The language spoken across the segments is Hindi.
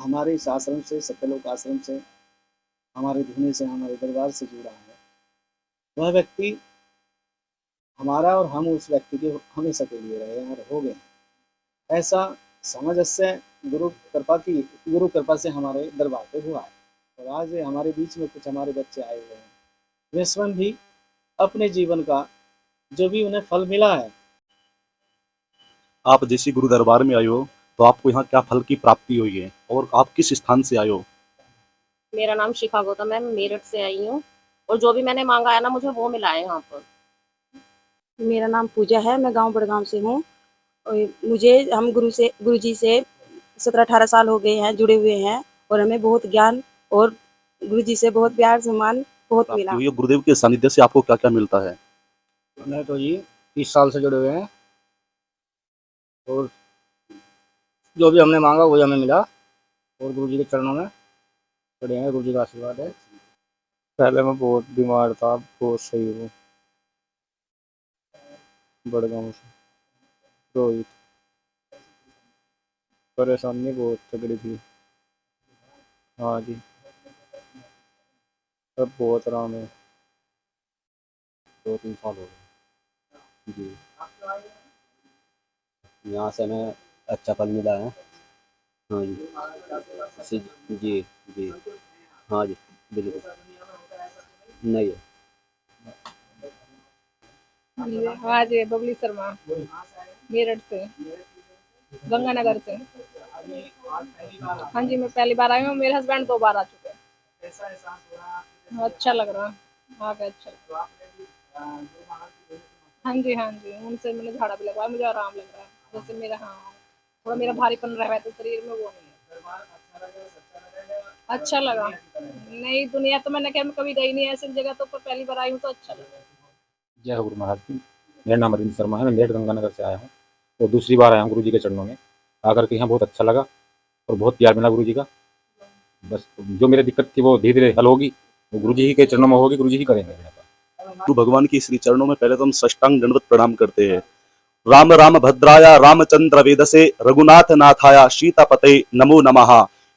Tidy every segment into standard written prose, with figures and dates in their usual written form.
हमारे इस आश्रम से, सत्यलोक आश्रम से, हमारे धुने से, हमारे दरबार से जुड़ा है, वह व्यक्ति हमारा और हम उस व्यक्ति के हमेशा के लिए रहे हैं और हो गए हैं। ऐसा सामंजस्य गुरु कृपा से हमारे दरबार पे हुआ है। और आज हमारे बीच में कुछ हमारे बच्चे आए हुए हैं, वे स्वयं भी अपने जीवन का जो भी उन्हें फल मिला है। आप जैसे गुरु दरबार में आए हो तो आपको यहाँ क्या फल की प्राप्ति हुई है और आप किस स्थान से आए हो? मेरा नाम शिखा गौतम है, मैं मेरठ से आई हूँ और जो भी मैंने मांगा है ना मुझे वो मिला है यहाँ पर। मेरा नाम पूजा है, मैं गांव बड़गांव से हूँ। हम गुरु जी से 17-18 साल हो गए हैं जुड़े हुए हैं और हमें बहुत ज्ञान और गुरु जी से बहुत प्यार सम्मान बहुत प्राप्ति मिला। हुई है। गुरुदेव के सानिध्य से आपको क्या क्या मिलता है? मैं तो जी 30 साल से जुड़े हुए हैं और जो भी हमने मांगा वही हमें मिला और गुरु जी के चरणों में पड़े हैं। गुरु जी का आशीर्वाद है। पहले मैं बहुत बीमार था, बहुत सही हूँ। बड़गांव से रोहित। परेशानी बहुत तगड़ी थी। हाँ जी, अब बहुत आराम है। 2-3 साल हो गए जी। यहाँ से हमें अच्छा फल मिला है। हाँ जी जी जी। हाँ जी बिल्कुल नहीं है। हाँ जी, बबली शर्मा, मेरठ से, गंगानगर से। हाँ जी, मैं पहली बार आई हूँ, मेरे हस्बैंड 2 बार आ चुके हैं। अच्छा लग रहा है, हाँ अच्छा लग रहा है। हाँ जी, उनसे मैंने झाड़ा भी लगवाया, मुझे आराम लग रहा है। जैसे मेरा थोड़ा मेरा भारीपन रह रहा था शरीर में, वो नहीं है। अच्छा लगा। नहीं, दुनिया तो मैंने कभी गई नहीं ऐसी जगह, तो पहली बार आई हूँ तो अच्छा लगा। जय हो गुरु महाराज की। मेरा नाम अरविंद शर्मा है, मैं मेरठ गंगानगर से आया हूँ और दूसरी बार आया हूँ गुरु जी के चरणों में। आकर के यहाँ बहुत अच्छा लगा और बहुत प्यार मिला गुरु जी का। बस जो मेरी दिक्कत थी वो धीरे धीरे हल होगी, वो गुरु जी के चरणों में होगी, गुरु जी ही करेंगे। गुरु भगवान की श्री चरणों में पहले तो हम साष्टांग दंडवत प्रणाम करते हैं। राम राम भद्राया रामचंद्र वेदसे रघुनाथ नाथाया सीतापते नमो नमः।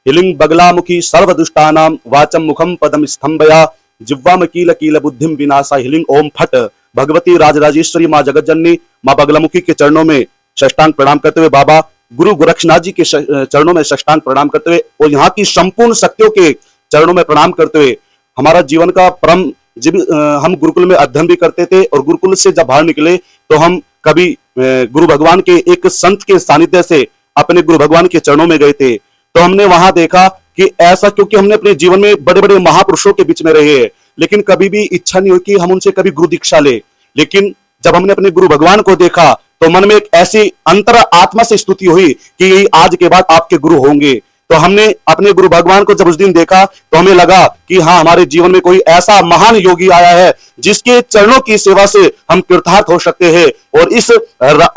हिलिंग बगलामुखी सर्वदुष्टानां वाचम मुखम पदम स्तंभया जिह्वाम कील कील बुद्धिम विनाशा। हिलिंग ओम फट। भगवती राजराजेश्वरी माँ जगतजननी माँ बगलामुखी के चरणों में साष्टांग प्रणाम करते हुए, बाबा गुरु गोरक्षनाथ जी के चरणों में साष्टांग प्रणाम करते हुए और यहाँ की संपूर्ण शक्तियों के चरणों में प्रणाम करते हुए, हमारा जीवन का परम जब हम गुरुकुल में अध्ययन भी करते थे और गुरुकुल से जब बाहर निकले तो हम कभी गुरु भगवान के एक संत के सानिध्य से अपने गुरु भगवान के चरणों में गए थे। तो हमने वहां देखा कि ऐसा, क्योंकि हमने अपने जीवन में बड़े बड़े महापुरुषों के बीच में रहे हैं, लेकिन कभी भी इच्छा नहीं हुई कि हम उनसे कभी गुरु दीक्षा ले। लेकिन जब हमने अपने गुरु भगवान को देखा तो मन में एक ऐसी अंतर आत्मा से स्तुति हुई कि यही आज के बाद आपके गुरु होंगे। तो हमने अपने गुरु भगवान को जब उस दिन देखा तो हमें लगा कि हाँ, हमारे जीवन में कोई ऐसा महान योगी आया है जिसके चरणों की सेवा से हम कृतार्थ हो सकते हैं और इस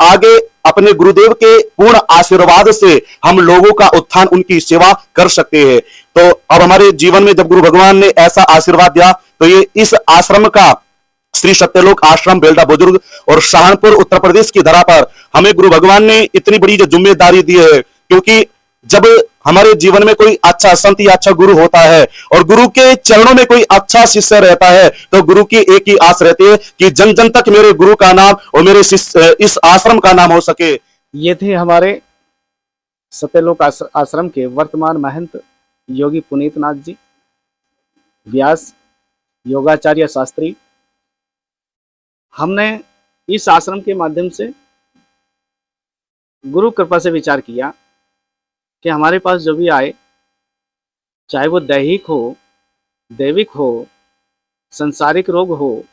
आगे अपने गुरुदेव के पूर्ण आशीर्वाद से हम लोगों का उत्थान, उनकी सेवा कर सकते हैं। तो अब हमारे जीवन में जब गुरु भगवान ने ऐसा आशीर्वाद दिया तो ये इस आश्रम का श्री सत्यलोक आश्रम बेल्टा बुजुर्ग और सहारनपुर उत्तर प्रदेश की धरा पर हमें गुरु भगवान ने इतनी बड़ी जो जिम्मेदारी दी है, क्योंकि जब हमारे जीवन में कोई अच्छा संत या अच्छा गुरु होता है और गुरु के चरणों में कोई अच्छा शिष्य रहता है तो गुरु की एक ही आस रहती है कि जन जन तक मेरे गुरु का नाम और मेरे इस आश्रम का नाम हो सके। ये थे हमारे सत्यलोक आश्रम के वर्तमान महंत योगी पुनीत नाथ जी, व्यास योगाचार्य शास्त्री। हमने इस आश्रम के माध्यम से गुरु कृपा से विचार किया कि हमारे पास जो भी आए, चाहे वो दैहिक हो, दैविक हो, संसारिक रोग हो,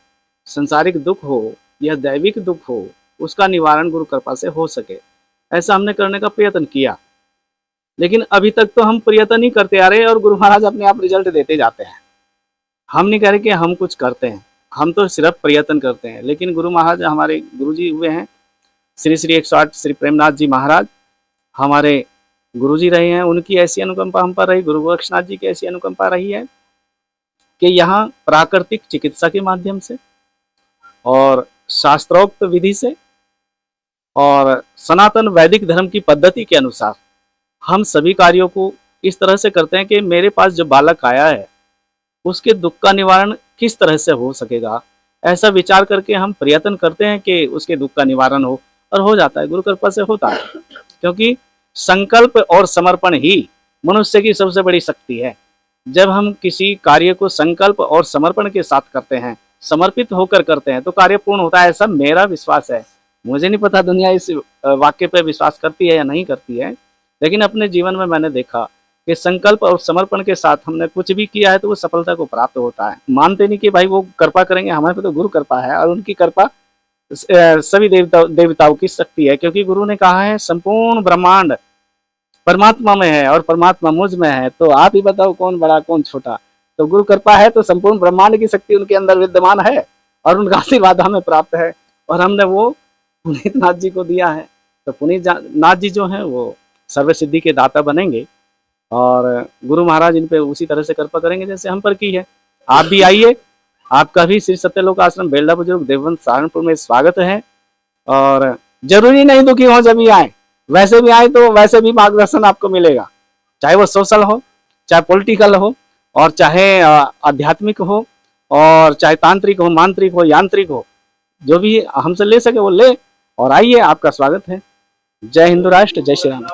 संसारिक दुख हो या दैविक दुख हो, उसका निवारण गुरु कृपा से हो सके, ऐसा हमने करने का प्रयत्न किया। लेकिन अभी तक तो हम प्रयत्न ही करते आ रहे हैं और गुरु महाराज अपने आप रिजल्ट देते जाते हैं। हम नहीं कह रहे कि हम कुछ करते हैं, हम तो सिर्फ प्रयत्न करते हैं। लेकिन गुरु महाराज हमारे गुरु जी हुए हैं, श्री श्री 108 श्री प्रेमनाथ जी महाराज हमारे गुरु जी रहे हैं। उनकी ऐसी अनुकंपा हम पर रही, गुरु गोरक्षनाथ जी की ऐसी अनुकंपा रही है कि यहाँ प्राकृतिक चिकित्सा के माध्यम से और शास्त्रोक्त विधि से और सनातन वैदिक धर्म की पद्धति के अनुसार हम सभी कार्यों को इस तरह से करते हैं कि मेरे पास जो बालक आया है उसके दुख का निवारण किस तरह से हो सकेगा, ऐसा विचार करके हम प्रयत्न करते हैं कि उसके दुख का निवारण हो, और हो जाता है, गुरु कृपा से होता है। क्योंकि संकल्प और समर्पण ही मनुष्य की सबसे बड़ी शक्ति है। जब हम किसी कार्य को संकल्प और समर्पण के साथ करते हैं, समर्पित होकर करते हैं, तो कार्य पूर्ण होता है, ऐसा मेरा विश्वास है। मुझे नहीं पता दुनिया इस वाक्य पर विश्वास करती है या नहीं करती है, लेकिन अपने जीवन में मैंने देखा कि संकल्प और समर्पण के साथ हमने कुछ भी किया है तो वो सफलता को प्राप्त होता है। मानते नहीं कि भाई वो कृपा करेंगे, हमारे पे तो गुरु कृपा है, और उनकी कृपा सभी देवताओं की शक्ति है। क्योंकि गुरु ने कहा है संपूर्ण ब्रह्मांड परमात्मा में है और परमात्मा मुझ में है, तो आप ही बताओ कौन बड़ा कौन छोटा। तो गुरु कृपा है तो संपूर्ण ब्रह्मांड की शक्ति उनके अंदर विद्यमान है, और उनका आशीर्वाद हमें प्राप्त है, और हमने वो पुनीत नाथ जी को दिया है। तो पुनीत नाथ जी जो है वो सर्व सिद्धि के दाता बनेंगे, और गुरु महाराज इन पे उसी तरह से कृपा करेंगे जैसे हम पर की है। आप भी आइए, आपका भी श्री सत्यलोक आश्रम बेल्ला बुजुर्ग देवबंद सहारनपुर में स्वागत है। और जरूरी नहीं दुखी हो जब भी आए, वैसे भी आए तो वैसे भी मार्गदर्शन आपको मिलेगा, चाहे वो सोशल हो, चाहे पॉलिटिकल हो, और चाहे आध्यात्मिक हो, और चाहे तांत्रिक हो, मांत्रिक हो, यांत्रिक हो, जो भी हमसे ले सके वो ले, और आइए, आपका स्वागत है। जय हिंदू राष्ट्र, जय श्री राम।